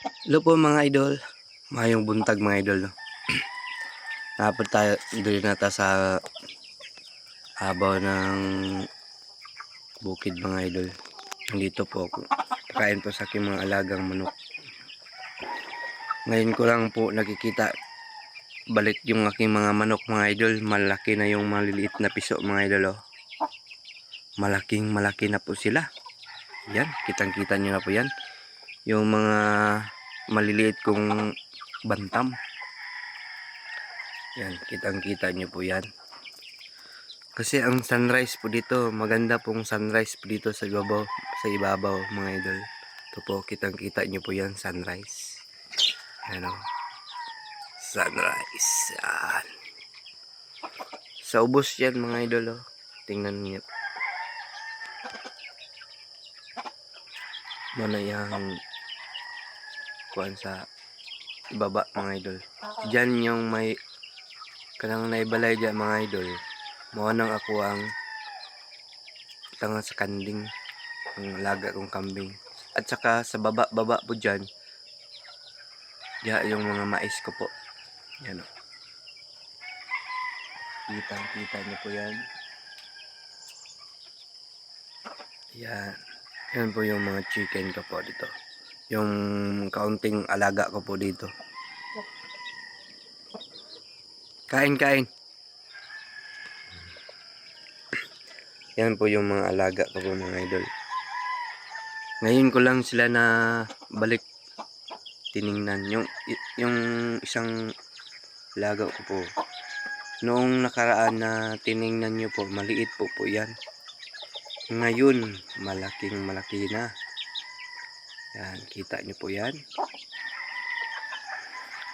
Hello po mga idol. Mayong buntag mga idol. No? Napad tayo doon nata sa abaw ng bukid mga idol. Nandito po ako. Pakain po sa aking mga alagang manok. Ngayon ko lang po nakikita balik yung aking mga manok mga idol. Malaki na yung maliliit na piso mga idol. Oh. Malaking malaki na po sila. Yan, kitang kita nyo na po yan. Yung mga maliliit kong bantam. Yan, kitang-kita nyo po yan. Kasi ang sunrise po dito, maganda pong sunrise po dito sa ibabaw mga idol. Ito po, kitang-kita nyo po yan, sunrise. Ano? Sunrise. Yan. Sa ubos yan mga idol. Oh. Tingnan niyo. Mana yung kuan sa ibaba mga idol. Diyan yung may kanang naibalay dyan mga idol. Mao nang ako ang tanga sa kanding ang laga kong kambing. At saka sa baba po dyan, diyan yung mga mais ko po. Yan o. Kita niyo po yan. Yan. Yan po yung mga chicken ko po dito. Yung kaunting alaga ko po dito. Kain. Yan po yung mga alaga ko po mga idol. Ngayon ko lang sila na balik tiningnan. Yung isang alaga ko po. Noong nakaraan na tiningnan nyo po, maliit po yan. Ngayon, malaking malaki na. Yan, kita nyo po yan.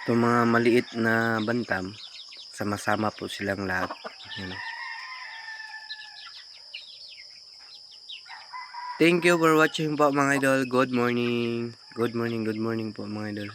Itong mga maliit na bantam, sama-sama po silang lahat. Yan. Thank you for watching po mga idol. Good morning po mga idol.